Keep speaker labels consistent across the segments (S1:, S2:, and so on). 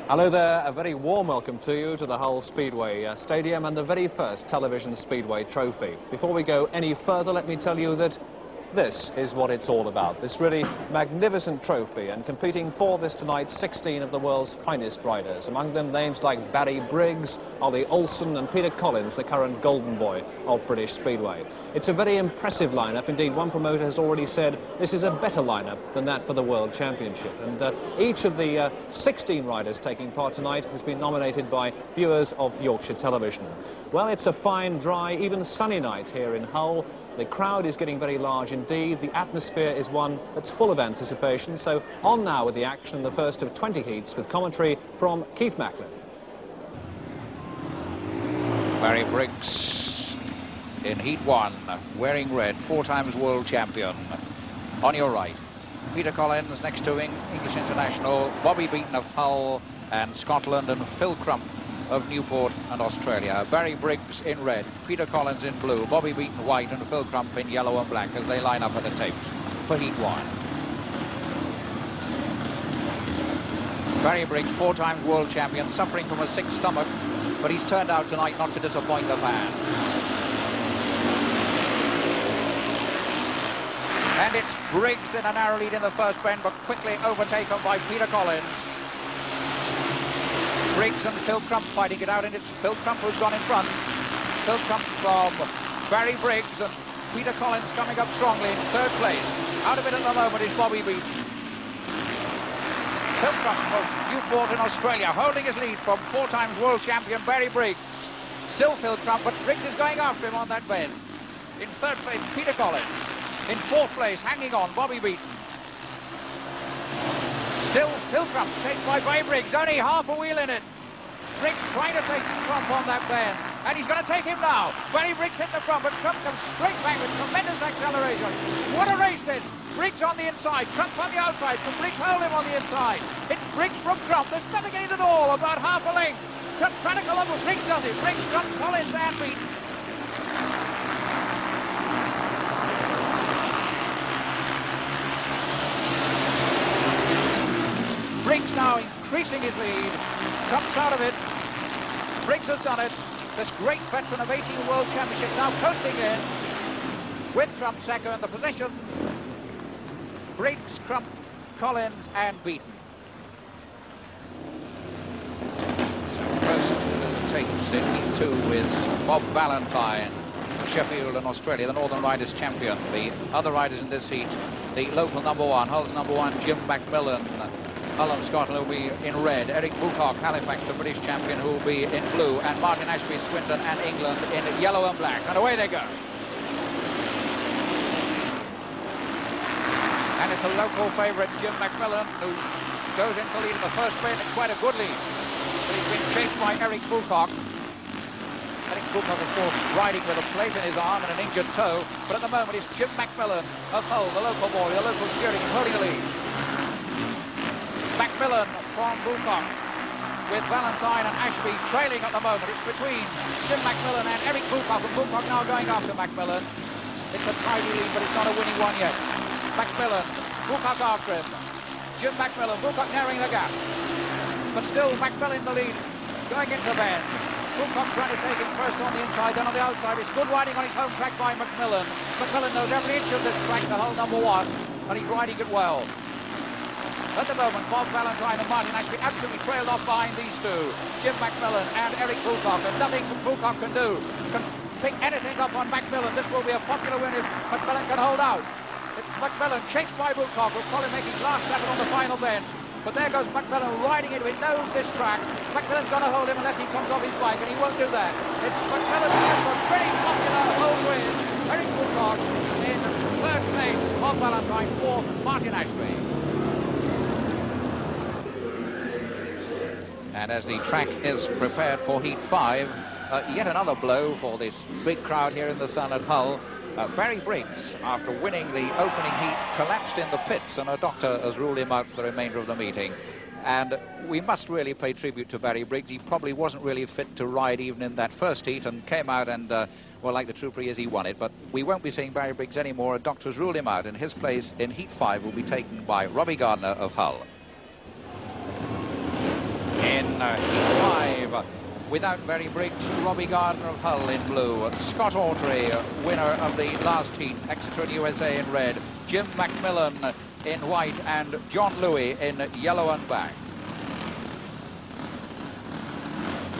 S1: Hello there, a very warm welcome to you to the Hull Speedway Stadium and the very first television Speedway trophy. Before we go any further, let me tell you that this is what it's all about. This really magnificent trophy, and competing for this tonight, 16 of the world's finest riders. Among them, names like Barry Briggs, Ole Olsen and Peter Collins, the current golden boy of British Speedway. It's a very impressive lineup. Indeed, one promoter has already said this is a better lineup than that for the World Championship. And each of the 16 riders taking part tonight has been nominated by viewers of Yorkshire television. Well, it's a fine, dry, even sunny night here in Hull. The crowd is getting very large indeed. The atmosphere is one that's full of anticipation. So on now with the action in the first of 20 heats with commentary from Keith Macklin.
S2: Barry Briggs in Heat 1, wearing red, 4 times world champion. On your right, Peter Collins, next to him, English international, Bobby Beaton of Hull and Scotland, and Phil Crump of Newport and Australia. Barry Briggs in red, Peter Collins in blue, Bobby Beaton white and Phil Crump in yellow and black as they line up at the tapes for Heat 1. Barry Briggs, 4 times world champion, suffering from a sick stomach, but he's turned out tonight not to disappoint the fans. And it's Briggs in a narrow lead in the first bend, but quickly overtaken by Peter Collins. Briggs and Phil Crump fighting it out, and it's Phil Crump who's gone in front. Phil Crump from Barry Briggs, and Peter Collins coming up strongly in 3rd place. Out of it at the moment is Bobby Beaton. Phil Crump from Newport in Australia holding his lead from 4 times world champion Barry Briggs. Still Phil Crump, but Briggs is going after him on that bend. In 3rd place, Peter Collins. In 4th place, hanging on, Bobby Beaton. Still Phil Crump, chased by Barry Briggs, only half a wheel in it. Briggs trying to take Crump on that bend, and he's going to take him now. Barry Briggs hit the front, but Crump comes straight back with tremendous acceleration. What a race this! Briggs on the inside, Crump on the outside. Can Briggs hold him on the inside? It's Briggs from Crump. There's nothing in it at all, about half a length. Crump trying to go over. Briggs does it. Briggs, Crump, Collins and Beaton. Briggs now increasing his lead. Crump's out of it. Briggs has done it. This great veteran of 18 World Championship now coasting in with Crump second. The possessions: Briggs, Crump, Collins and Beaton. So first takes in Heat 2 with Bob Valentine, Sheffield and Australia, the Northern Riders champion. The other riders in this heat, the local number 1, Hull's number 1, Jim Macmillan. Hull and Scotland will be in red. Eric Bucock, Halifax, the British champion, who will be in blue. And Martin Ashby, Swindon and England in yellow and black. And away they go. And it's a local favourite, Jim Macmillan, who goes into lead in the first bend. It's quite a good lead. But he's been chased by Eric Bucock. Eric Bucock, of course, riding with a plate in his arm and an injured toe. But at the moment, it's Jim Macmillan of Hull, the local boy, the local steering, holding the lead. Macmillan from Bucock with Valentine and Ashby trailing at the moment. It's between Jim Macmillan and Eric Bucock, and Bucock now going after Macmillan. It's a tidy lead, but it's not a winning one yet. Macmillan, Bucock after him. Jim Macmillan, Bucock narrowing the gap. But still Macmillan the lead, going into bend. Bucock trying to take him first on the inside, then on the outside. It's good riding on his home track by Macmillan. Macmillan knows every inch of this track, the Hull number 1, and he's riding it well. At the moment, Bob Valentine and Martin Ashby absolutely trailed off behind these two, Jim Macmillan and Eric Bucock, and nothing Bucock can do can pick anything up on Macmillan. This will be a popular win if Macmillan can hold out. It's Macmillan chased by Bucock, who'll probably make his last effort on the final bend. But there goes Macmillan riding into it. He knows this track. Macmillan's going to hold him unless he comes off his bike, and he won't do that. It's Macmillan against a pretty popular whole win. Eric Bucock in 3rd place, Bob Valentine 4th, Martin Ashby. And as the track is prepared for Heat 5, yet another blow for this big crowd here in the sun at Hull. Barry Briggs, after winning the opening heat, collapsed in the pits, and a doctor has ruled him out for the remainder of the meeting. And we must really pay tribute to Barry Briggs. He probably wasn't really fit to ride even in that first heat, and came out and, well, like the trooper he is, he won it. But we won't be seeing Barry Briggs anymore. A doctor's ruled him out, and his place in Heat 5 will be taken by Robbie Gardner of Hull.
S3: In
S2: heat 5. Without very Briggs, Robbie Gardner of Hull in blue, Scott Auffret, winner of the last heat, Exeter and USA in red, Jim Macmillan in white, and John Louis in yellow and black.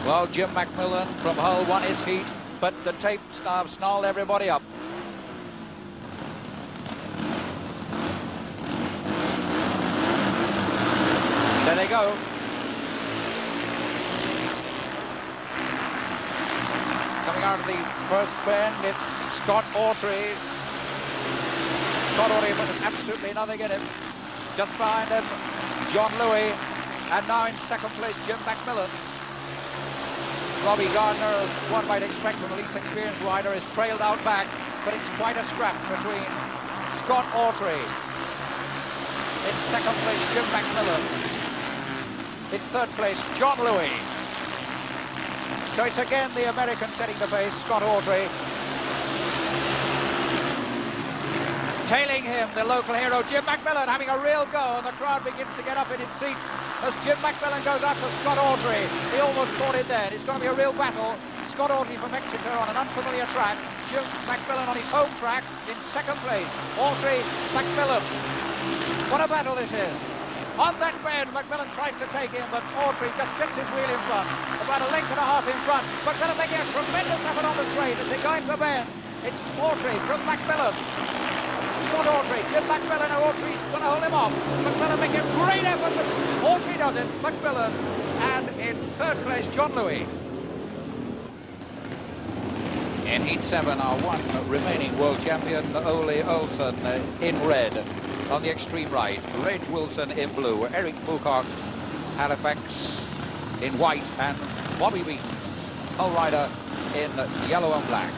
S2: Well, Jim Macmillan from Hull won his heat, but the tapes have snarled everybody up. There they go. Coming out of the first bend, it's Scott Auffret. Scott Auffret with absolutely nothing in him. Just behind him, John Louis. And now in second place, Jim Macmillan. Robbie Gardner, one might expect from the least experienced rider, is trailed out back, but it's quite a scrap between Scott Auffret. In second place, Jim Macmillan. In third place, John Louis. So it's again the American setting the pace, Scott Auffret. Tailing him, the local hero, Jim Macmillan, having a real go, and the crowd begins to get up in its seats as Jim Macmillan goes after Scott Auffret. He almost caught it then. It's going to be a real battle. Scott Auffret from Mexico on an unfamiliar track. Jim Macmillan on his home track in second place. Auffret, Macmillan. What a battle this is. On that bend, Macmillan tries to take him, but Auffret just gets his wheel in front. About a length and a half in front. Macmillan making a tremendous effort on the straight as they go into the bend. It's Auffret from Macmillan. Scott Auffret, Jim Macmillan, and Auffret's going to hold him off. Macmillan making a great effort, but Auffret does it. Macmillan, and in third place, John Louis. In Heat 7, our one remaining world champion, Ole Olsen, in red. On the extreme right, Reg Wilson in blue, Eric Buchok, Halifax in white, and Bobby Beaton, Hull rider, in yellow and black.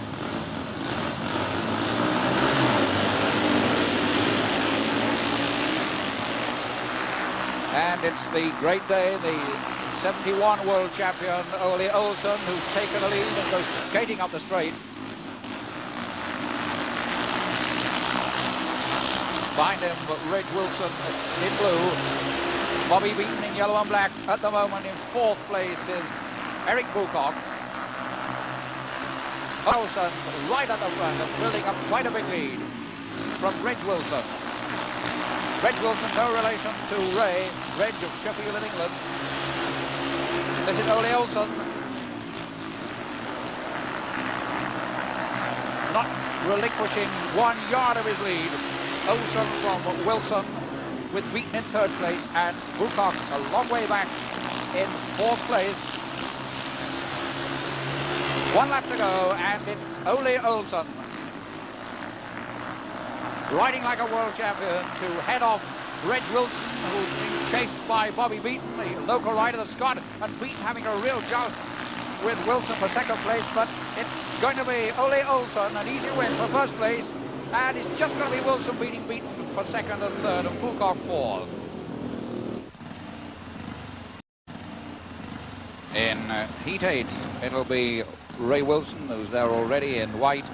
S2: And it's the great day, the 71 world champion, Ole Olsen, who's taken the lead and goes skating up the straight. Behind him, Reg Wilson in blue. Bobby Beaton in yellow and black. At the moment, in fourth place is Eric Buchok. Olsen right at the front and building up quite a big lead from Reg Wilson. Reg Wilson, no relation to Ray. Reg of Sheffield in England. This is Ole Olsen. Not relinquishing 1 yard of his lead. Olsen from Wilson with Beaton in third place and Buchok a long way back in fourth place. 1 lap to go, and it's Ole Olsen riding like a world champion to head off Reg Wilson, who's been chased by Bobby Beaton, the local rider, the Scot, and Beaton having a real joust with Wilson for second place, but it's going to be Ole Olsen, an easy win for first place. And it's just going to be Wilson beating Beaton for second and third, and Buchok fourth. In Heat 8, it'll be Ray Wilson, who's there already in white.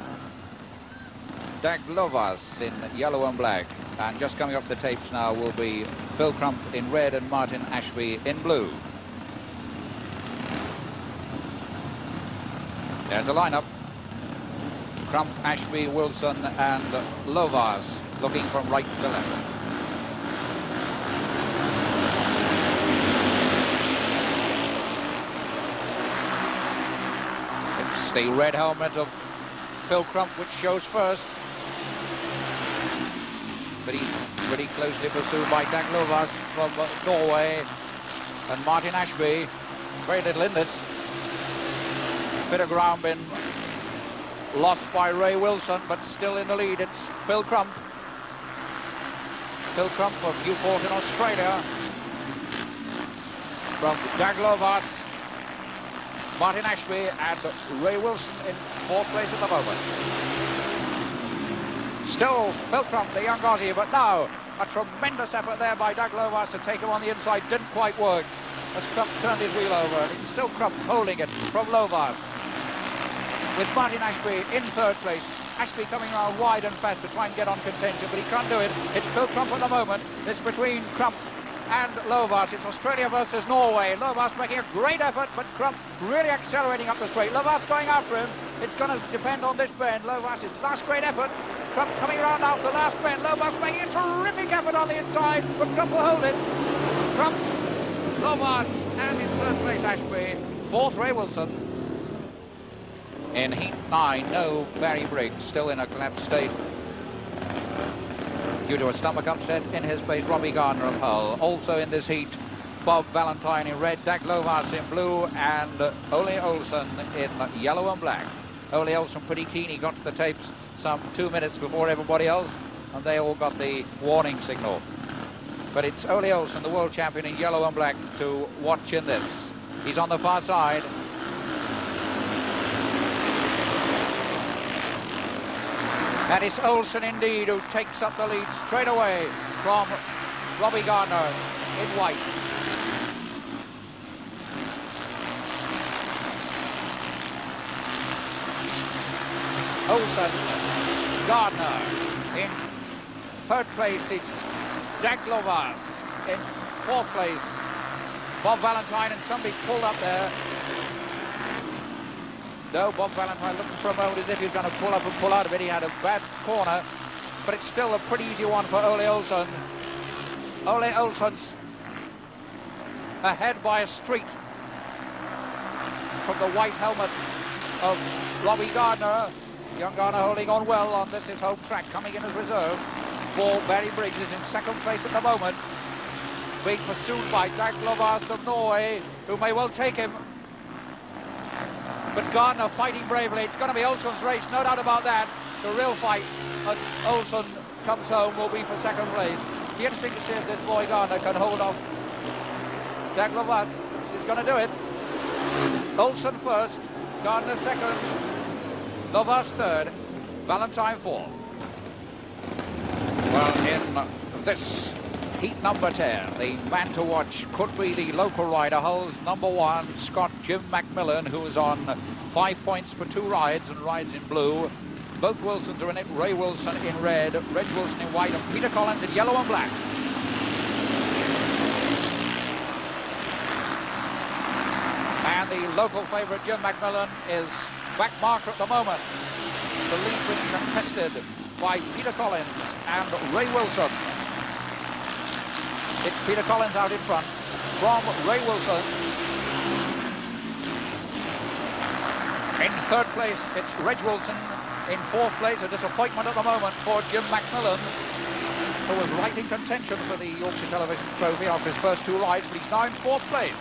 S2: Dag Lovas in yellow and black. And just coming up the tapes now will be Phil Crump in red and Martin Ashby in blue. There's the lineup. Crump, Ashby, Wilson and Lovas looking from right to left. It's the red helmet of Phil Crump which shows first. But he's pretty closely pursued by Dag Lovas from Norway and Martin Ashby. Very little in this. Bit of ground been lost by Ray Wilson, but still in the lead. It's Phil Crump. Phil Crump of Newport in Australia. From Dag Lovas, Martin Ashby and Ray Wilson in fourth place at the moment. Still Phil Crump, the young Aussie, but now a tremendous effort there by Dag Lovas to take him on the inside. Didn't quite work as Crump turned his wheel over. And it's still Crump holding it from Lovas, with Martin Ashby in third place. Ashby coming around wide and fast to try and get on contention, but he can't do it. It's Phil Crump at the moment. It's between Crump and Lovas. It's Australia versus Norway. Lovas making a great effort, but Crump really accelerating up the straight. Lovas going after him. It's going to depend on this bend. Lovas' last great effort. Crump coming around after the last bend. Lovas making a terrific effort on the inside, but Crump will hold it. Crump, Lovas, and in third place Ashby. Fourth, Ray Wilson. In heat 9, no Barry Briggs, still in a collapsed state due to a stomach upset. In his place, Robbie Gardner of Hull. Also in this heat, Bob Valentine in red, Dag Lovas in blue, and Ole Olsen in yellow and black. Ole Olsen pretty keen. He got to the tapes some 2 minutes before everybody else, and they all got the warning signal. But it's Ole Olsen, the world champion in yellow and black, to watch in this. He's on the far side. And it's Olsen indeed who takes up the lead straight away from Robbie Gardner in white. Olsen, Gardner in third place. It's Dag Lovas in fourth place. Bob Valentine, and somebody pulled up there. No, Bob Valentine looking for a moment as if he was going to pull up and pull out of it. He had a bad corner, but it's still a pretty easy one for Ole Olsen. Ole Olsen's ahead by a street from the white helmet of Robbie Gardner. Young Gardner holding on well on this, his home track, coming in as reserve. For Barry Briggs is in second place at the moment, being pursued by Dag Lovas of Norway, who may well take him. But Gardner fighting bravely. It's going to be Olsen's race, no doubt about that. The real fight, as Olsen comes home, will be for second place. It'll be interesting to see if this boy Gardner can hold off Dag Lovas. She's going to do it. Olsen first, Gardner second, Lovas third, Valentine fourth. Well, in this heat number 10, the man to watch could be the local rider, Hull's number 1, Scot Jim Macmillan, who is on 5 points for 2 rides and rides in blue. Both Wilsons are in it, Ray Wilson in red, Reg Wilson in white, and Peter Collins in yellow and black. And the local favourite, Jim Macmillan, is back marker at the moment. The lead being contested by Peter Collins and Ray Wilson. It's Peter Collins out in front from Ray Wilson. In third place, it's Reg Wilson. In fourth place, a disappointment at the moment for Jim Macmillan, who was right in contention for the Yorkshire Television Trophy after his first 2 rides, but he's now in fourth place.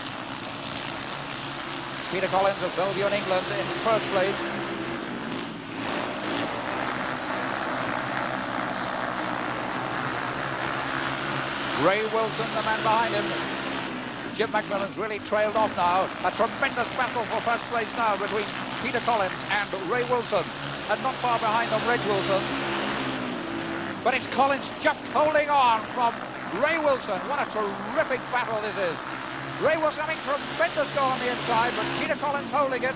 S2: Peter Collins of Bellevue in England in first place. Ray Wilson, the man behind him. Jim Macmillan's really trailed off now. A tremendous battle for first place now between Peter Collins and Ray Wilson. And not far behind them, Reg Wilson. But it's Collins just holding on from Ray Wilson. What a terrific battle this is. Ray Wilson having tremendous go on the inside, but Peter Collins holding it.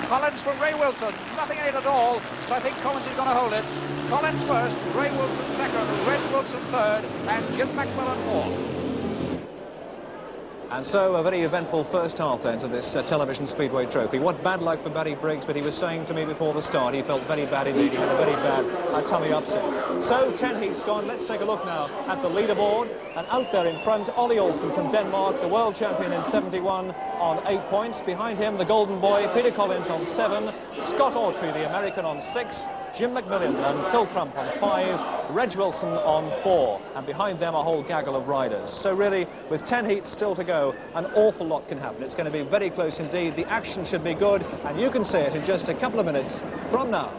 S2: Collins for Ray Wilson, nothing in it at all, so I think Collins is going to hold it. Collins first, Ray Wilson second, Reg Wilson third, and Jim Macmillan fourth.
S1: And so a very eventful first half then to this Television Speedway Trophy. What bad luck for Barry Briggs, but he was saying to me before the start he felt very bad indeed. He had a very bad tummy upset. So 10 heats gone. Let's take a look now at the leaderboard. And out there in front, Ole Olsen from Denmark, the world champion in 71 on 8 points. Behind him, the golden boy, Peter Collins on 7. Scott Auffret, the American, on 6. Jim Macmillan and Phil Crump on 5, Reg Wilson on 4, and behind them a whole gaggle of riders. So really, with 10 heats still to go, an awful lot can happen. It's going to be very close indeed. The action should be good, and you can see it in just a couple of minutes from now.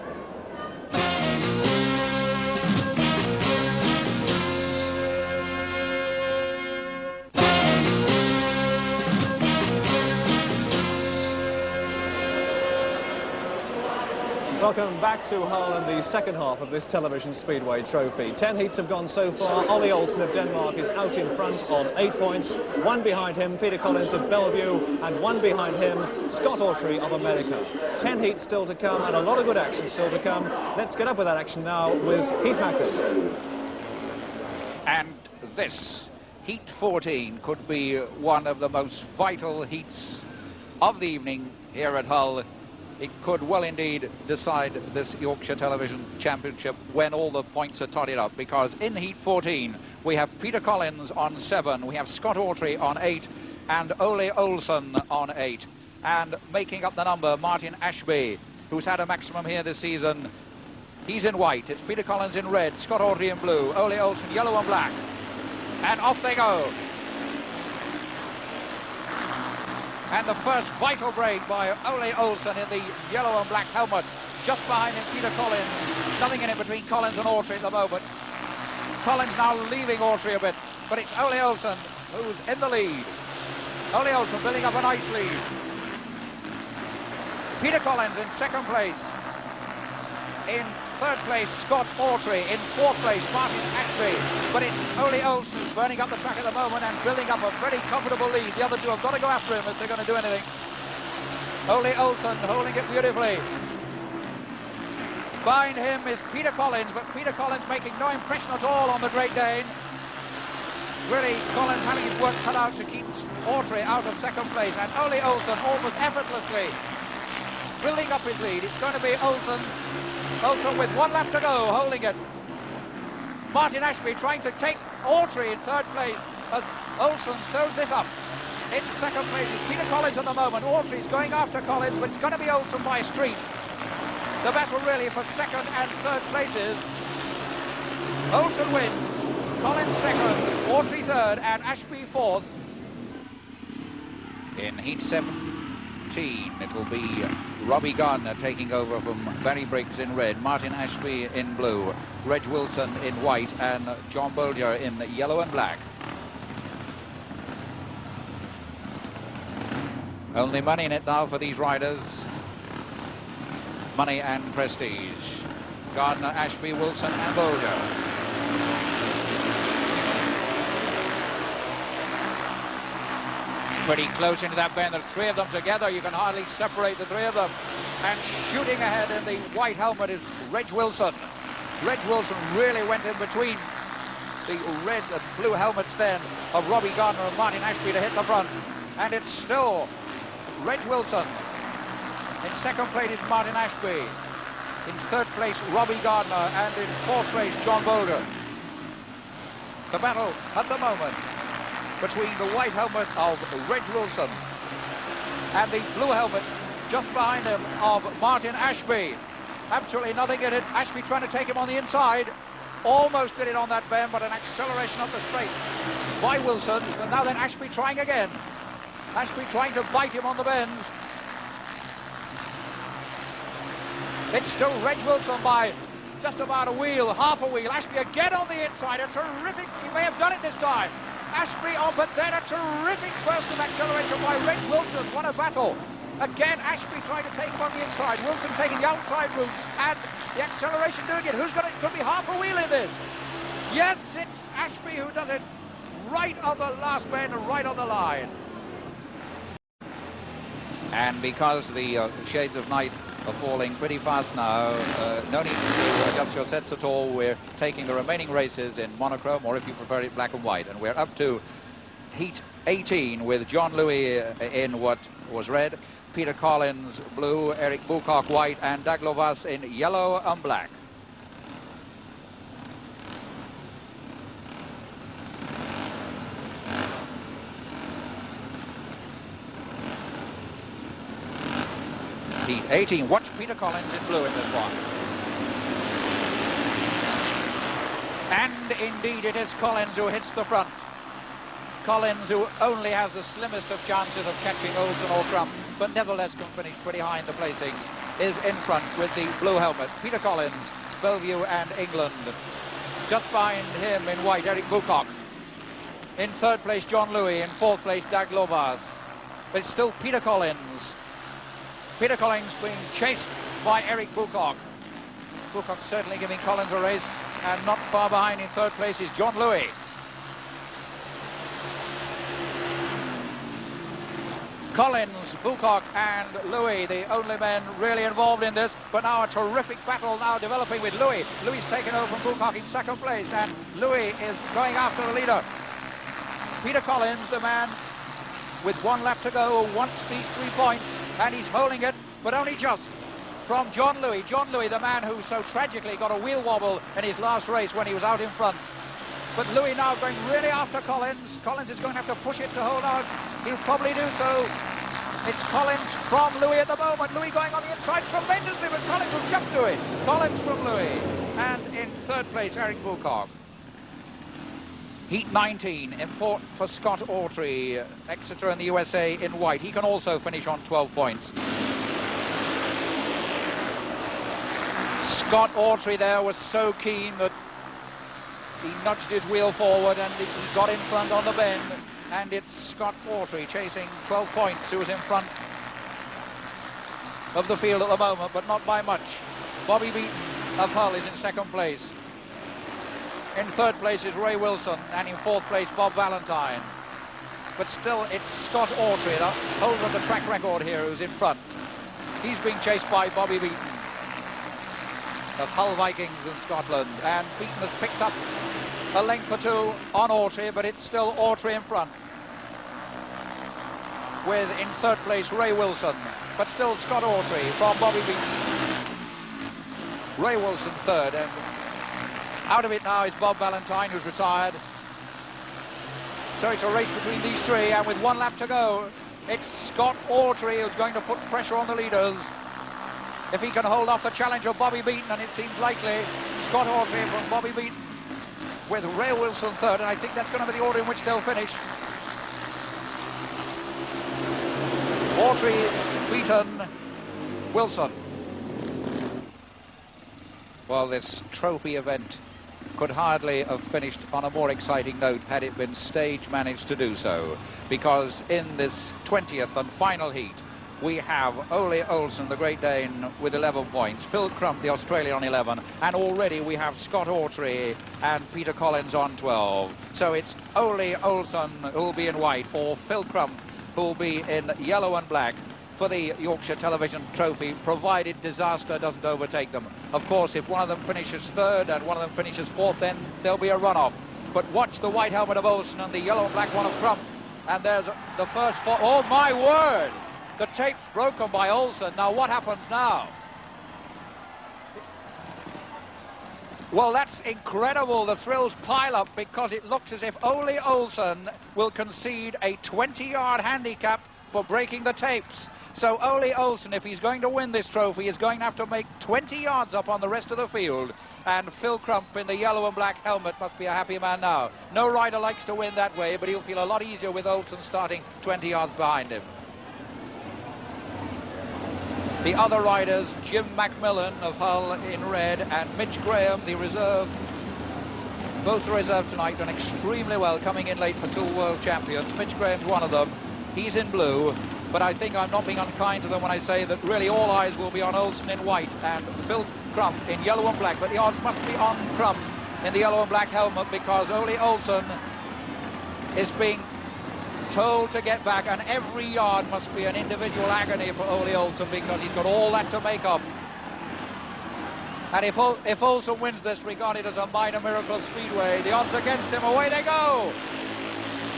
S1: Welcome back to Hull in the second half of this Television Speedway Trophy. 10 heats have gone so far. Ole Olsen of Denmark is out in front on 8 points. 1 behind him, Peter Collins of Bellevue, and 1 behind him, Scott Auffret of America. 10 heats still to come, and a lot of good action still to come. Let's get up with that action now with Heath Macklin.
S2: And this Heat 14 could be one of the most vital heats of the evening here at Hull. It could well indeed decide this Yorkshire Television Championship when all the points are totted up, because in Heat 14 we have Peter Collins on 7, we have Scott Auffret on 8 and Ole Olsen on 8. And making up the number, Martin Ashby, who's had a maximum here this season. He's in white. It's Peter Collins in red, Scott Auffret in blue, Ole Olsen yellow and black. And off they go. And the first vital break by Ole Olsen in the yellow and black helmet. Just behind him, Peter Collins. Nothing in it between Collins and Auffret at the moment. Collins now leaving Auffret a bit, but it's Ole Olsen who's in the lead. Ole Olsen building up a nice lead. Peter Collins in second place. In third place, Scott Auffret. In fourth place, Martin Ashby. But it's Ole Olsen who's burning up the track at the moment and building up a very comfortable lead. The other two have got to go after him if they're going to do anything. Ole Olsen holding it beautifully. Behind him is Peter Collins, but Peter Collins making no impression at all on the Great Dane. Really, Collins having his work cut out to keep Auffret out of second place. And Ole Olsen almost effortlessly building up his lead. It's going to be Olsen. Olsen with 1 lap to go, holding it. Martin Ashby trying to take Auffret in third place as Olsen sews this up. In second place is Peter Collins at the moment. Auffret's going after Collins, but it's going to be Olsen by a street. The battle really for second and third places. Olsen wins, Collins second, Auffret third, and Ashby fourth. In Heat 17, it will be Robbie Gardner taking over from Barry Briggs in red, Martin Ashby in blue, Reg Wilson in white, and John Bolger in yellow and black. Only money in it now for these riders. Money and prestige. Gardner, Ashby, Wilson and Bolger. Pretty close into that bend. There's 3 of them together. You can hardly separate the 3 of them. And shooting ahead in the white helmet is Reg Wilson. Reg Wilson really went in between the red and blue helmets then of Robbie Gardner and Martin Ashby to hit the front. And it's still Reg Wilson. In second place is Martin Ashby. In third place, Robbie Gardner. And in fourth place, John Bolger. The battle at the moment between the white helmet of Reg Wilson and the blue helmet just behind him of Martin Ashby. Absolutely nothing in it. Ashby trying to take him on the inside. Almost did it on that bend, but an acceleration up the straight by Wilson. And now then Ashby trying again. Ashby trying to bite him on the bend. It's still Reg Wilson by just about a wheel, half a wheel. Ashby again on the inside. A terrific, he may have done it this time. Ashby on, but then a terrific burst of acceleration by Reg Wilson. What a battle. Again, Ashby trying to take him on the inside. Wilson taking the outside route, and the acceleration doing it. Who's got it? Could be half a wheel in this. Yes, it's Ashby who does it right on the last bend and right on the line. And because the shades of night are falling pretty fast now, no need to adjust your sets at all. We're taking the remaining races in monochrome, or if you prefer it, black and white. And we're up to Heat 18 with John Louis in what was red, Peter Collins blue, Eric Bucock white, and Dag Lovas in yellow and black. Heat 18. Watch Peter Collins in blue in this one. And indeed it is Collins who hits the front. Collins, who only has the slimmest of chances of catching Olsen or Crump, but nevertheless can finish pretty high in the placings, is in front with the blue helmet. Peter Collins, Bellevue and England. Just behind him in white, Eric Bucock. In third place, John Louis. In fourth place, Dag Lovas. But it's still Peter Collins. Peter Collins being chased by Eric Bucock. Bucock certainly giving Collins a race, and not far behind in third place is John Louis. Collins, Bucock and Louis, the only men really involved in this, but now a terrific battle now developing with Louis. Louis taken over from Bucock in second place, and Louis is going after the leader. Peter Collins, the man with 1 lap to go, wants these 3 points, and he's holding it, but only just from John Louis. John Louis, the man who so tragically got a wheel wobble in his last race when he was out in front. But Louis now going really after Collins. Collins is going to have to push it to hold on. He'll probably do so. It's Collins from Louis at the moment. Louis going on the inside tremendously, but Collins will jump to it. Collins from Louis. And in 3rd place, Eric Buchok. Heat 19, important for Scott Auffret, Exeter in the USA in white. He can also finish on 12 points. Scott Auffret there was so keen that he nudged his wheel forward and he got in front on the bend. And it's Scott Auffret chasing 12 points, who is in front of the field at the moment, but not by much. Bobby Beaton of Hull is in 2nd place. In 3rd place is Ray Wilson, and in 4th place Bob Valentine. But still, it's Scott Auffret, the holder of the track record here, who's in front. He's being chased by Bobby Beaton of Hull Vikings in Scotland, and Beaton has picked up a length or 2 on Auffret, but it's still Auffret in front. With, in 3rd place, Ray Wilson, but still Scott Auffret from Bobby Beaton. Ray Wilson 3rd, and out of it now is Bob Valentine, who's retired. So it's a race between these 3, and with 1 lap to go, it's Scott Auffret who's going to put pressure on the leaders. If he can hold off the challenge of Bobby Beaton, and it seems likely, Scott Auffret from Bobby Beaton with Ray Wilson 3rd, and I think that's going to be the order in which they'll finish. Auffret, Beaton, Wilson. Well, this trophy event could hardly have finished on a more exciting note had it been stage managed to do so, because in this 20th and final heat we have Ole Olsen, the Great Dane, with 11 points, Phil Crump, the Australian, on 11, and already we have Scott Auffret and Peter Collins on 12. So it's Ole Olsen who'll be in white, or Phil Crump who'll be in yellow and black for the Yorkshire Television Trophy, provided disaster doesn't overtake them. Of course, if one of them finishes 3rd and one of them finishes 4th, then there'll be a runoff. But watch the white helmet of Olsen and the yellow and black one of Crump. And there's the first 4. Oh, my word! The tape's broken by Olsen. Now, what happens now? Well, that's incredible. The thrills pile up, because it looks as if Ole Olsen will concede a 20-yard handicap for breaking the tapes. So Ole Olsen, if he's going to win this trophy, is going to have to make 20 yards up on the rest of the field. And Phil Crump in the yellow and black helmet must be a happy man now. No rider likes to win that way, but he'll feel a lot easier with Olsen starting 20 yards behind him. The other riders, Jim Macmillan of Hull in red, and Mitch Graham, the reserve. Both the reserve tonight, done extremely well, coming in late for 2 world champions. Mitch Graham's one of them. He's in blue, but I think I'm not being unkind to them when I say that really all eyes will be on Olsen in white and Phil Crump in yellow and black, but the odds must be on Crump in the yellow and black helmet, because Ole Olsen is being told to get back, and every yard must be an individual agony for Ole Olsen, because he's got all that to make up. And if Olsen wins this, regarded as a minor miracle of Speedway, the odds against him, away they go.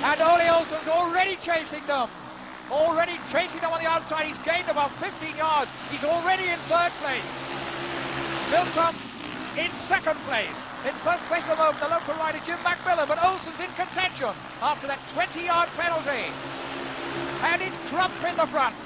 S2: And Ole Olsen's already chasing them. Already chasing them on the outside. He's gained about 15 yards. He's already in 3rd place. Phil Crump in 2nd place. In 1st place at the moment, the local rider Jim Macmillan, but Olsen's in contention after that 20-yard penalty. And it's Crump in the front.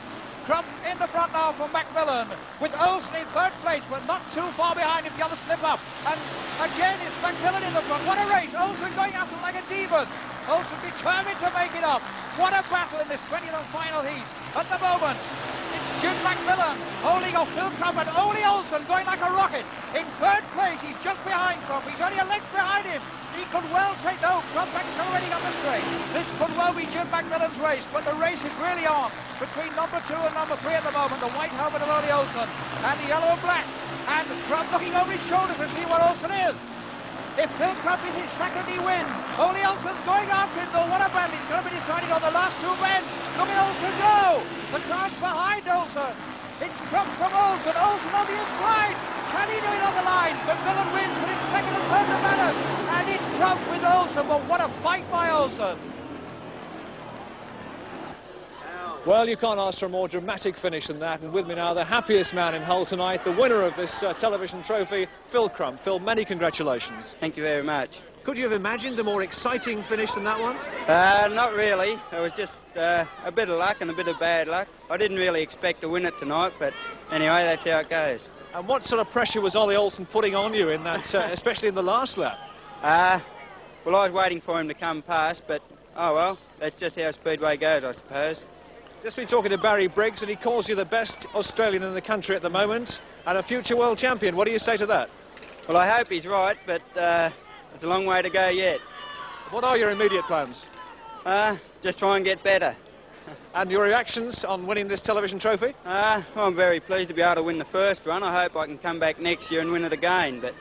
S2: Crump in the front now for Macmillan, with Olsen in 3rd place, but not too far behind if the others slip up. And again, it's Macmillan in the front. What a race. Olsen going after him like a demon. Olsen determined to make it up. What a battle in this 20th and final heat. At the moment, it's Jim Macmillan holding off Phil Crump, and Ole Olsen going like a rocket. In 3rd place, he's just behind Crump. He's only a length behind him. He could well take, no, Crump has already got the straight. This could well be Jim Macmillan's race, but the race is really on between number 2 and number 3 at the moment. The white helmet of Ole Olsen and the yellow and black. And Crump looking over his shoulder to see what Olsen is. If Phil Crump is his 2nd, he wins. Ole Olsen's going after him, though. What a battle. He's going to be decided on the last 2 bends. Look at Olsen go. The crowd's behind Olsen. It's Crump from Olsen. Olsen on the inside. Can he do it on the line? Macmillan wins, but it's 2nd and 3rd that matters. And it's Crump with Olsen. But what a fight by Olsen.
S1: Well, you can't ask for a more dramatic finish than that, and with me now, the happiest man in Hull tonight, the winner of this television trophy, Phil Crump. Phil, many congratulations.
S3: Thank you very much.
S1: Could you have imagined a more exciting finish than that one?
S3: Not really. It was just a bit of luck and a bit of bad luck. I didn't really expect to win it tonight, but anyway, that's how it goes.
S1: And what sort of pressure was Ole Olsen putting on you in that, especially in the last lap?
S3: Well, I was waiting for him to come past, but oh well, that's just how Speedway goes, I suppose.
S1: Just been talking to Barry Briggs, and he calls you the best Australian in the country at the moment and a future world champion. What do you say to that?
S3: Well, I hope he's right, but it's a long way to go yet.
S1: What are your immediate plans?
S3: Just try and get better.
S1: And your reactions on winning this television trophy?
S3: Well, I'm very pleased to be able to win the first run. I hope I can come back next year and win it again. But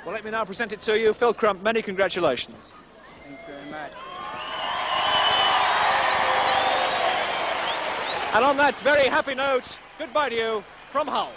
S1: well, let me now present it to you, Phil Crump. Many congratulations.
S3: Thanks very much.
S1: And on that very happy note, goodbye to you from Hull.